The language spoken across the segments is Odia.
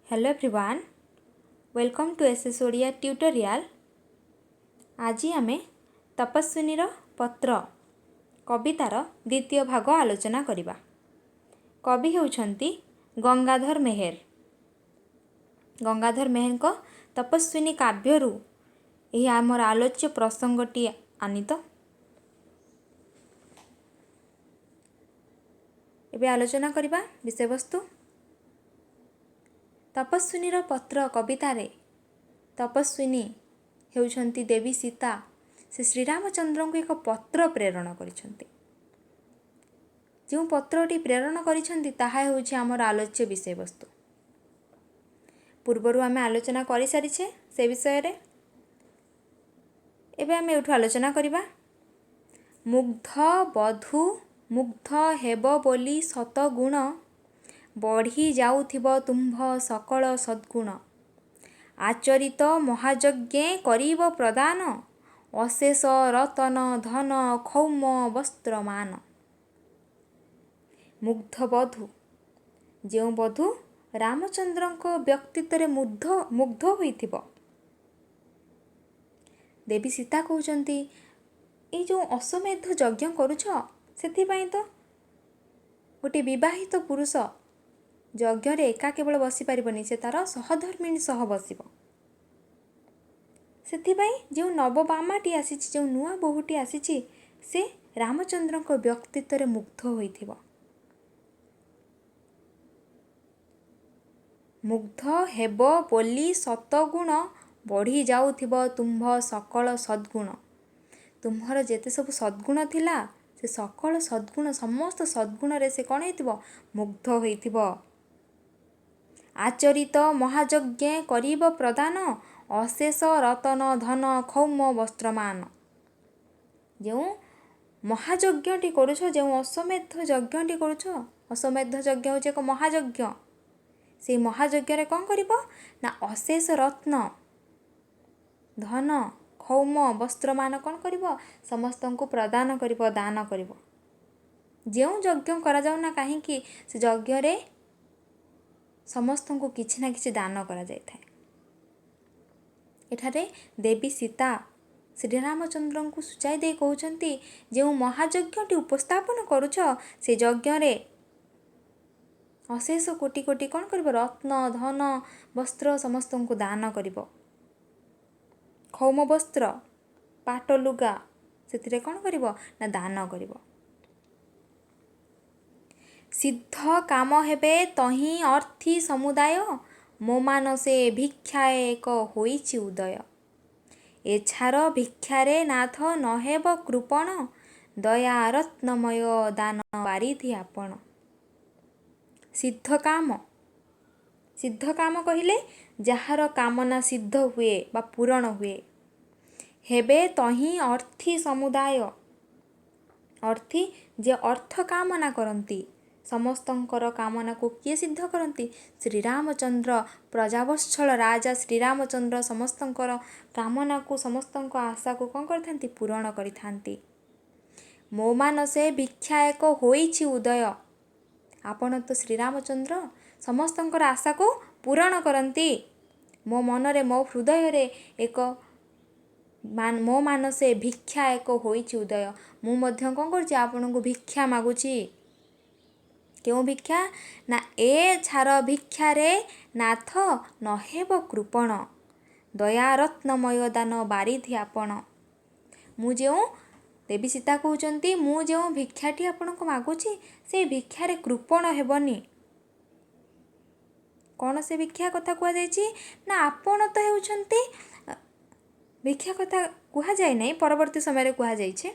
Hello everyone, welcome to SS Odia tutorial. आज आम तपस्विनीर पत्र कवितार द्वितीय भाग आलोचना करिबा। कवि होउछंती गंगाधर मेहेर। गंगाधर मेहेर को तपस्विनी काव्यरू यही आमर आलोच्य प्रसंगटी आनीत। एबे आलोचना करिबा विषय वस्तु। तपस्विनीर पत्र कवितारे तपस्विनी हेउछंती देवी सीता। से श्रीरामचंद्र को एक पत्र प्रेरण करिछंती। जो पत्रटी प्रेरण करिछंती ताहा हेउछि आमर आलोच्य विषय वस्तु। पूर्वरु आमे आलोचना करि सारिछे से विषय रे। एबे आमे एठु आलोचना करिबा। मुग्ध बधू मुग्ध हेब बोली शत गुण बढ़ी जाउथिब तुम्भ सकल सद्गुण आचरित महायज्ञे करिब प्रदान अशेष रतन धन खौम वस्त्रमान। मुग्ध बधू जो बधू रामचंद्र व्यक्तित्व मुग्ध होइथिब। देवी सीता कहउचंती ए जो अश्वमेध यज्ञ करुछ सेथिपाई तो गोटे विवाहित पुरुष यज्ञ रे एका केवल बसी पारिबनी, से तार सहधर्मिणी सह बसिब। सेथिपाई जो नवबामाटी आसीछि, जो नुआ बोहूटी आसीछि, से रामचंद्र व्यक्तित्व रे मुग्ध होइथिब। मुग्ध हेब बोली सतगुण बढ़ी जाउथिब तुम्भ सकल सद्गुण। तुम्हर जेते सब सद्गुण थिला से सकल सद्गुण समस्त सद्गुण रे से कौन हेतिब मुग्ध होइथिब। आचरित महायज्ञे करिब प्रदान अशेष रतन धन खौम वस्त्रमान। जो महायज्ञटी करुछ, जो अश्वमेध यज्ञटी करुछ, अश्वमेध यज्ञ होचे एक महायज्ञ। से महायज्ञ रे कौन करिब ना अशेष रत्न धन खौम वस्त्रमान कौन करिब समस्त को प्रदान करिब, दान करिब। जो यज्ञ करा जाउ ना कहीं से यज्ञ रे समस्त को किछि ना किछि दान करा जाय थाए। एठारे देवी सीता श्रीरामचंद्र को सुचाई दे कहउचंती जो महायज्ञटी उपस्थापन करुछ से यज्ञ रे अशेष कोटि कोटि कौन करिब रत्न धन वस्त्र समस्त को दान करिब। खौम वस्त्र पाट लुगा से कौन करिब ना दान करिब। सिद्ध काम हेबे तही अर्थी समुदाय मो मानसे भिक्षाए एक होइछि उदय। एछार भिक्षारे नाथ नहेब कृपण दया रत्नमय दान बारिधि आपण। सिद्ध काम कहिले जହାର कामना सिद्ध हुए बा पूरण हुए। हेबे तही अर्थी समुदाय अर्थी जे अर्थ कामना करती समस्तंकर कामना को किए सिद्ध करती श्रीरामचंद्र प्रजावत्सल राजा श्रीरामचंद्र समस्तंकर कामना को समस्तंक आशा को कौन करथांती पूरण करिथांती। मो मानसे भिक्षा एक होइछि उदय। आपण तो श्रीरामचंद्र समस्तंकर आशा को पूरण करती। मो मनरे मो हृदय रे एक मो मानसे भिक्षा एक होइछि उदय। मु मध्य कौन करछि आपण को भिक्षा मागुछि। क्यों भिक्षा ना ए छार भिक्षा रे नाथ नहेब कृपण दया रत्नमय दान बारिधि आपण। मु जो देवी सीता कहउचंती मु जो भिक्षाटी आपण को मागुछि से भिक्षा रे कृपण हेबनी। कौन से भिक्षा कथा कुआ जायछि ना आपण तो हेउछंती भिक्षा कथा कुहा जाय नै, परवर्ती समय रे कुहा जायछि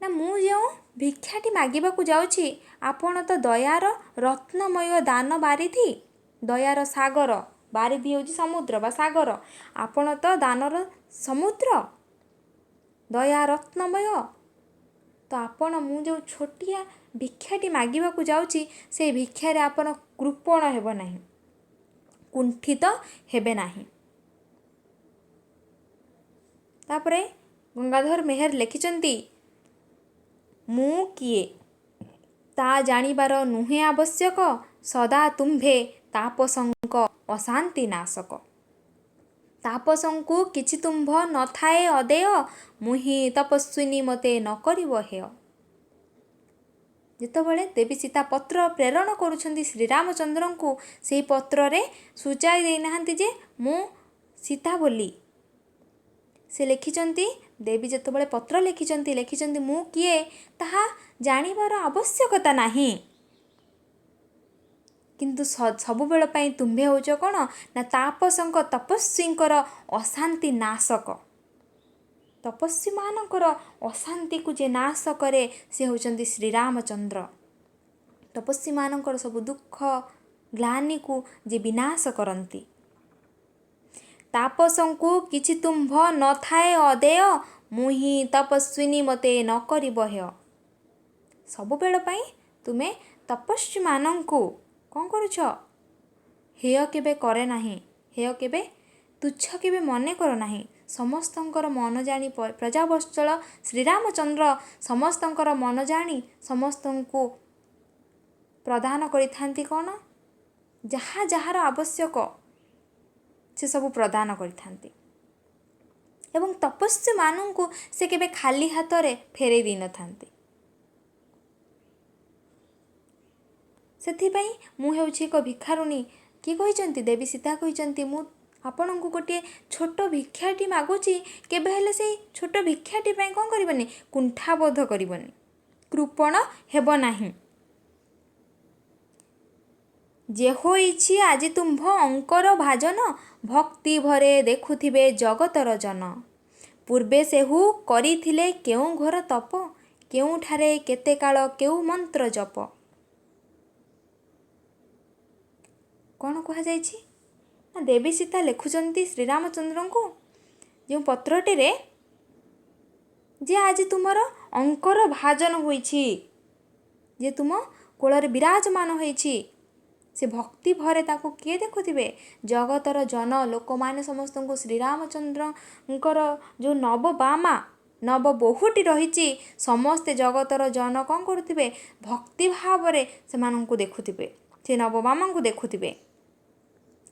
ना मु जो भिक्षाटी मागिबा को जाउछि आपण तो दयार रत्नमय दान बारिधि। दयार सागर बारिधि होछि समुद्र बा सागर, आपण तो दानर समुद्र दया रत्नमय। तो आपण मु जो छोटिया भिक्षाटी मागिबा को जाउछि से भिक्षा रे आपण कृपण हेब नाही, कुंठित हेबे नाही। तापरे गंगाधर मेहेर लिखिचंती मु किए ता जानिबार नुहे आवश्यक सदा तुम्भे ताप ତାପସଙ୍କ ଅଶାନ୍ତି ନାଶକ। ତାପସଙ୍କୁ କିଛି ତୁମ୍ଭ ନଥାଏ ଅଦେୟ, ମୁହିଁ ତପସ୍ୱିନୀ ମୋତେ ନ କରିବ ହେୟ। ଯେତେବେଳେ ଦେବୀ ସୀତା ପତ୍ର ପ୍ରେରଣ କରୁଛନ୍ତି ଶ୍ରୀରାମଚନ୍ଦ୍ରଙ୍କୁ, ସେହି ପତ୍ରରେ ସୂଚାଇ ଦେଇନାହାନ୍ତି ଯେ ମୁଁ ସୀତା ବୋଲି। ସେ ଲେଖିଛନ୍ତି, ଦେବୀ ଯେତେବେଳେ ପତ୍ର ଲେଖିଛନ୍ତି ମୁଁ କିଏ ତାହା ଜାଣିବାର ଆବଶ୍ୟକତା ନାହିଁ। କିନ୍ତୁ ସବୁବେଳ ପାଇଁ ତୁମ୍ଭେ ହେଉଛ କ'ଣ ନା ତାପସଙ୍କ ତପସ୍ୱୀଙ୍କର ଅଶାନ୍ତି ନାଶକ। ତପସ୍ୱୀମାନଙ୍କର ଅଶାନ୍ତିକୁ ଯେ ନାଶ କରେ ସେ ହେଉଛନ୍ତି ଶ୍ରୀରାମଚନ୍ଦ୍ର। ତପସ୍ୱୀମାନଙ୍କର ସବୁ ଦୁଃଖ ଗ୍ଲାନିକୁ ଯେ ବିନାଶ କରନ୍ତି। ତାପସଙ୍କୁ କିଛି ତୁମ୍ଭ ନଥାଏ ଅଦେୟ, ମୁହିଁ ତପସ୍ୱିନୀ ମୋତେ ନ କରିବ ହେୟ। ସବୁବେଳ ପାଇଁ ତୁମେ ତପସ୍ୱୀମାନଙ୍କୁ କ'ଣ କରୁଛ? ହେୟ କେବେ କରେ ନାହିଁ, ହେୟ କେବେ ତୁଚ୍ଛ କେବେ ମନେ କର ନାହିଁ। ସମସ୍ତଙ୍କର ମନ ଜାଣି ପ୍ରଜାବତ୍ସଳ ଶ୍ରୀରାମଚନ୍ଦ୍ର ସମସ୍ତଙ୍କର ମନ ଜାଣି ସମସ୍ତଙ୍କୁ ପ୍ରଦାନ କରିଥାନ୍ତି କ'ଣ? ଯାହାର ଆବଶ୍ୟକ ସେସବୁ ପ୍ରଦାନ କରିଥାନ୍ତି। ଏବଂ ତପସ୍ୱୀମାନଙ୍କୁ ସେ କେବେ ଖାଲି ହାତରେ ଫେରାଇ ଦେଇନଥାନ୍ତି। ସେଥିପାଇଁ ମୁଁ ହେଉଛି ଏକ ଭିକ୍ଷାରୁଣୀ। କିଏ କହିଛନ୍ତି? ଦେବୀ ସୀତା କହିଛନ୍ତି, ମୁଁ ଆପଣଙ୍କୁ ଗୋଟିଏ ଛୋଟ ଭିକ୍ଷାଟି ମାଗୁଛି। କେବେ ହେଲେ ସେଇ ଛୋଟ ଭିକ୍ଷାଟି ପାଇଁ କ'ଣ କରିବନି? କୁଣ୍ଠାବୋଧ କରିବନି, କୃପଣ ହେବ ନାହିଁ। ଯେ ହୋଇଛି ଆଜି ତୁମ୍ଭ ଅଙ୍କର ଭାଜନ, ଭକ୍ତି ଭରେ ଦେଖୁଥିବେ ଜଗତର ଜନ। ପୂର୍ବେ ସେହୁ କରିଥିଲେ କେଉଁ ଘୋର ତପ, କେଉଁଠାରେ କେତେ କାଳ କେଉଁ ମନ୍ତ୍ର ଜପ। କ'ଣ କୁହାଯାଇଛି? ନା ଦେବୀ ସୀତା ଲେଖୁଛନ୍ତି ଶ୍ରୀରାମଚନ୍ଦ୍ରଙ୍କୁ ଯେଉଁ ପତ୍ରଟିରେ ଯେ ଆଜି ତୁମର ଅଙ୍କର ଭାଜନ ହୋଇଛି, ଯେ ତୁମ କୋଳରେ ବିରାଜମାନ ହୋଇଛି, ସେ ଭକ୍ତି ଭରେ ତାକୁ କିଏ ଦେଖୁଥିବେ? ଜଗତର ଜନ। ଲୋକମାନେ ସମସ୍ତଙ୍କୁ ଶ୍ରୀରାମଚନ୍ଦ୍ରଙ୍କର ଯେଉଁ ନବବାମା ନବ ବୋହୂଟି ରହିଛି, ସମସ୍ତେ ଜଗତର ଜନ କ'ଣ କରୁଥିବେ? ଭକ୍ତି ଭାବରେ ସେମାନଙ୍କୁ ଦେଖୁଥିବେ, ସେ ନବବାମାଙ୍କୁ ଦେଖୁଥିବେ।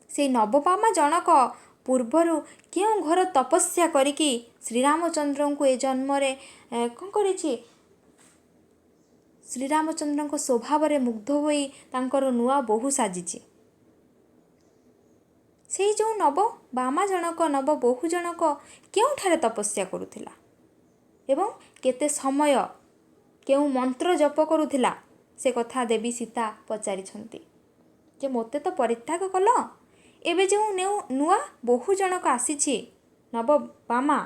ସେଇ ନବବାମା ଜଣକ ପୂର୍ବରୁ କେଉଁ ଘୋର ତପସ୍ୟା କରିକି ଶ୍ରୀରାମଚନ୍ଦ୍ରଙ୍କୁ ଏ ଜନ୍ମରେ କ'ଣ କରିଛି? ଶ୍ରୀରାମଚନ୍ଦ୍ରଙ୍କ ସ୍ୱଭାବରେ ମୁଗ୍ଧ ହୋଇ ତାଙ୍କର ନୂଆ ବୋହୂ ସାଜିଛି। ସେଇ ଯେଉଁ ନବବାମା ଜଣକ, ନବ ବୋହୂ ଜଣକ କେଉଁଠାରେ ତପସ୍ୟା କରୁଥିଲା ଏବଂ କେତେ ସମୟ କେଉଁ ମନ୍ତ୍ର ଜପ କରୁଥିଲା, ସେ କଥା ଦେବୀ ସୀତା ପଚାରିଛନ୍ତି। ଯେ ମୋତେ ତ ପରିତ୍ୟାଗ କଲ, ଏବେ ଯେଉଁ ନୂଆ ବୋହୂ ଜଣକ ଆସିଛି ନବବାମା,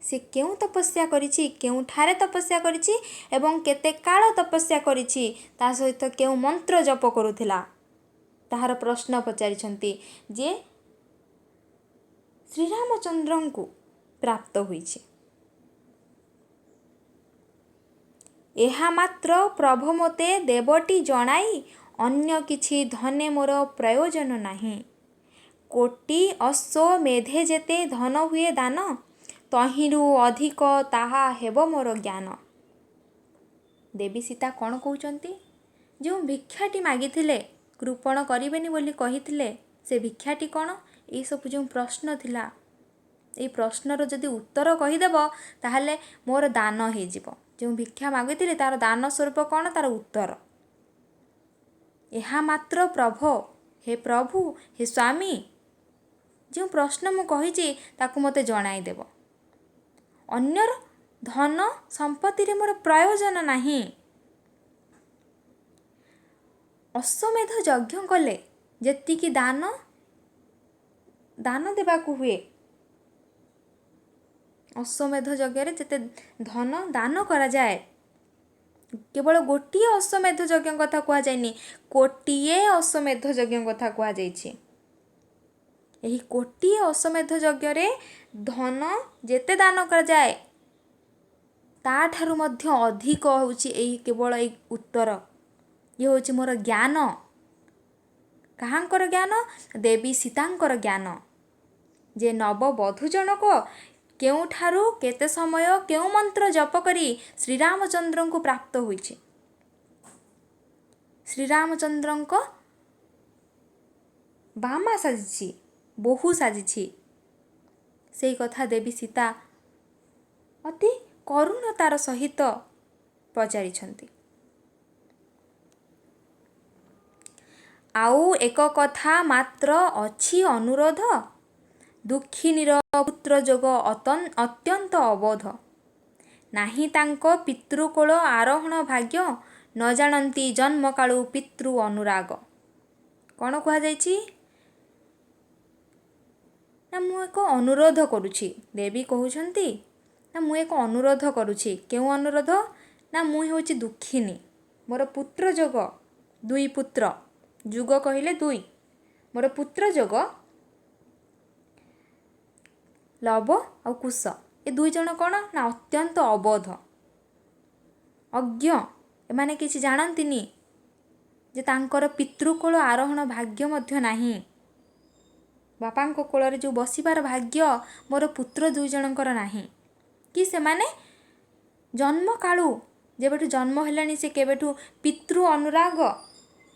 ସେ କେଉଁ ତପସ୍ୟା କରିଛି, କେଉଁଠାରେ ତପସ୍ୟା କରିଛି ଏବଂ କେତେ କାଳ ତପସ୍ୟା କରିଛି, ତା ସହିତ କେଉଁ ମନ୍ତ୍ର ଜପ କରୁଥିଲା, ତାହାର ପ୍ରଶ୍ନ ପଚାରିଛନ୍ତି। ଯେ ଶ୍ରୀରାମଚନ୍ଦ୍ରଙ୍କୁ ପ୍ରାପ୍ତ ହୋଇଛି। ଏହା ମାତ୍ର ପ୍ରଭୁ ମୋତେ ଦେବଟି ଜଣାଇ, ଅନ୍ୟ କିଛି ଧନେ ମୋର ପ୍ରୟୋଜନ ନାହିଁ। କୋଟି ଅଶ୍ୱମେଧେ ଯେତେ ଧନ ହୁଏ ଦାନ, ତହିଁରୁ ଅଧିକ ତାହା ହେବ ମୋର ଜ୍ଞାନ। ଦେବୀ ସୀତା କ'ଣ କହୁଛନ୍ତି? ଯେଉଁ ଭିକ୍ଷାଟି ମାଗିଥିଲେ, କୃପଣ କରିବେନି ବୋଲି କହିଥିଲେ, ସେ ଭିକ୍ଷାଟି କ'ଣ? ଏଇସବୁ ଯେଉଁ ପ୍ରଶ୍ନ ଥିଲା, ଏଇ ପ୍ରଶ୍ନର ଯଦି ଉତ୍ତର କହିଦେବ ତାହେଲେ ମୋର ଦାନ ହେଇଯିବ। ଯେଉଁ ଭିକ୍ଷା ମାଗିଥିଲେ ତାର ଦାନ ସ୍ୱରୂପ କ'ଣ? ତାର ଉତ୍ତର। ଏହା ମାତ୍ର ପ୍ରଭୁ, ହେ ପ୍ରଭୁ, ହେ ସ୍ୱାମୀ, ଯେଉଁ ପ୍ରଶ୍ନ ମୁଁ କହିଛି ତାକୁ ମୋତେ ଜଣାଇଦେବ। ଅନ୍ୟର ଧନ ସମ୍ପତ୍ତିରେ ମୋର ପ୍ରୟୋଜନ ନାହିଁ। ଅଶ୍ୱମେଧ ଯଜ୍ଞ କଲେ ଯେତିକି ଦାନ ଦେବାକୁ ହୁଏ, ଅଶ୍ୱମେଧ ଯଜ୍ଞରେ ଯେତେ ଧନ ଦାନ କରାଯାଏ, କେବଳ ଗୋଟିଏ ଅଶ୍ୱମେଧ ଯଜ୍ଞ କଥା କୁହାଯାଇନି, କୋଟିଏ ଅଶ୍ୱମେଧ ଯଜ୍ଞ କଥା କୁହାଯାଇଛି। ଏହି କୋଟିଏ ଅଶ୍ୱମେଧ ଯଜ୍ଞରେ ଧନ ଯେତେ ଦାନ କରାଯାଏ, ତାଠାରୁ ମଧ୍ୟ ଅଧିକ ହେଉଛି କେବଳ ଏଇ ଉତ୍ତର। ଇଏ ହେଉଛି ମୋର ଜ୍ଞାନ। କାହାଙ୍କର ଜ୍ଞାନ? ଦେବୀ ସୀତାଙ୍କର ଜ୍ଞାନ। ଯେ ନବବଧୂ ଜଣକ କେଉଁଠାରୁ କେତେ ସମୟ କେଉଁ ମନ୍ତ୍ର ଜପ କରି ଶ୍ରୀରାମଚନ୍ଦ୍ରଙ୍କୁ ପ୍ରାପ୍ତ ହୋଇଛି। ଶ୍ରୀରାମଚନ୍ଦ୍ରଙ୍କ ବାମା ସାଜିଛି, ବୋହୂ ସାଜିଛି। ସେଇ କଥା ଦେବୀ ସୀତା ଅତି କରୁଣତାର ସହିତ ପଚାରିଛନ୍ତି। ଆଉ ଏକ କଥା ମାତ୍ର ଅଛି ଅନୁରୋଧ, ଦୁଃଖିନୀର ପୁତ୍ର ଯୋଗ ଅତ୍ୟନ୍ତ ଅବୋଧ। ନାହିଁ ତାଙ୍କ ପିତୃକୋଳ ଆରୋହଣ ଭାଗ୍ୟ, ନ ଜାଣନ୍ତି ଜନ୍ମକାଳୁ ପିତୃ ଅନୁରାଗ। କ'ଣ କୁହାଯାଇଛି? ନା ମୁଁ ଏକ ଅନୁରୋଧ କରୁଛି। ଦେବୀ କହୁଛନ୍ତି ନା ମୁଁ ଏକ ଅନୁରୋଧ କରୁଛି। କେଉଁ ଅନୁରୋଧ? ନା ମୁଁ ହେଉଛି ଦୁଃଖିନୀ, ମୋର ପୁତ୍ର ଯୋଗ, ଦୁଇ ପୁତ୍ର, ଯୁଗ କହିଲେ ଦୁଇ, ମୋର ପୁତ୍ର ଯୋଗ ଲବ ଆଉ କୁଶ, ଏ ଦୁଇ ଜଣ କ'ଣ ନା ଅତ୍ୟନ୍ତ ଅବୋଧ, ଅଜ୍ଞ। ଏମାନେ କିଛି ଜାଣନ୍ତିନି ଯେ ତାଙ୍କର ପିତୃକୋଳ ଆରୋହଣ ଭାଗ୍ୟ ମଧ୍ୟ ନାହିଁ। ବାପାଙ୍କ କୋଳରେ ଯେଉଁ ବସିବାର ଭାଗ୍ୟ ମୋର ପୁତ୍ର ଦୁଇ ଜଣଙ୍କର ନାହିଁ। କି ସେମାନେ ଜନ୍ମକାଳୁ ଯେବେଠୁ ଜନ୍ମ ହେଲାଣି ସେ କେବେଠୁ ପିତୃ ଅନୁରାଗ,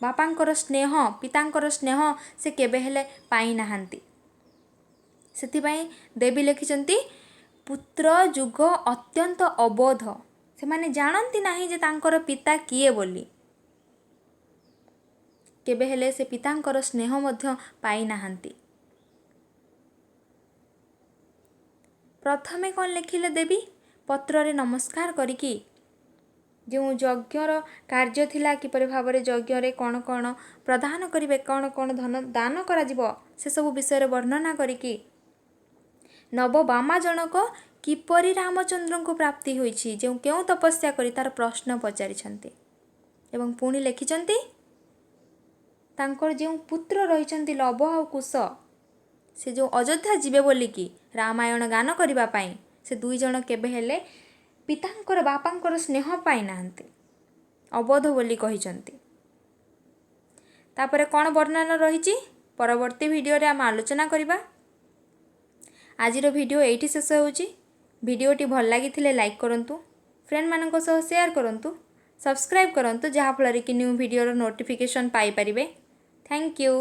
ବାପାଙ୍କର ସ୍ନେହ, ପିତାଙ୍କର ସ୍ନେହ ସେ କେବେ ହେଲେ ପାଇନାହାନ୍ତି। ସେଥିପାଇଁ ଦେବୀ ଲେଖିଛନ୍ତି ପୁତ୍ର ଯୁଗ ଅତ୍ୟନ୍ତ ଅବୋଧ। ସେମାନେ ଜାଣନ୍ତି ନାହିଁ ଯେ ତାଙ୍କର ପିତା କିଏ ବୋଲି। କେବେ ହେଲେ ସେ ପିତାଙ୍କର ସ୍ନେହ ମଧ୍ୟ ପାଇନାହାନ୍ତି। ପ୍ରଥମେ କ'ଣ ଲେଖିଲେ ଦେବୀ? ପତ୍ରରେ ନମସ୍କାର କରିକି ଯେଉଁ ଯଜ୍ଞର କାର୍ଯ୍ୟ ଥିଲା, କିପରି ଭାବରେ ଯଜ୍ଞରେ କ'ଣ କ'ଣ ପ୍ରଦାନ କରିବେ, କ'ଣ କ'ଣ ଧନ ଦାନ କରାଯିବ, ସେସବୁ ବିଷୟରେ ବର୍ଣ୍ଣନା କରିକି ନବବାମା ଜଣକ କିପରି ରାମଚନ୍ଦ୍ରଙ୍କୁ ପ୍ରାପ୍ତି ହୋଇଛି, କେଉଁ ତପସ୍ୟା କରି ତାର ପ୍ରଶ୍ନ ପଚାରିଛନ୍ତି। ଏବଂ ପୁଣି ଲେଖିଛନ୍ତି ତାଙ୍କର ଯେଉଁ ପୁତ୍ର ରହିଛନ୍ତି ଲବ ଆଉ କୁଶ, ସେ ଯେଉଁ ଅଯୋଧ୍ୟା ଯିବେ ବୋଲିକି ରାମାୟଣ ଗାନ କରିବା ପାଇଁ, ସେ ଦୁଇ ଜଣ କେବେ ହେଲେ ପିତାଙ୍କର ବାପାଙ୍କର ସ୍ନେହ ପାଇନାହାନ୍ତି, ଅବୋଧ ବୋଲି କହିଛନ୍ତି। ତାପରେ କ'ଣ ବର୍ଣ୍ଣନା ରହିଛି ପରବର୍ତ୍ତୀ ଭିଡ଼ିଓରେ ଆମେ ଆଲୋଚନା କରିବା। ଆଜିର ଭିଡ଼ିଓ ଏଇଠି ଶେଷ ହେଉଛି। ଭିଡ଼ିଓଟି ଭଲ ଲାଗିଥିଲେ ଲାଇକ୍ କରନ୍ତୁ, ଫ୍ରେଣ୍ଡମାନଙ୍କ ସହ ସେୟାର କରନ୍ତୁ, ସବସ୍କ୍ରାଇବ୍ କରନ୍ତୁ, ଯାହାଫଳରେ କି ନ୍ୟୁ ଭିଡ଼ିଓର ନୋଟିଫିକେସନ୍ ପାଇପାରିବେ। Thank you.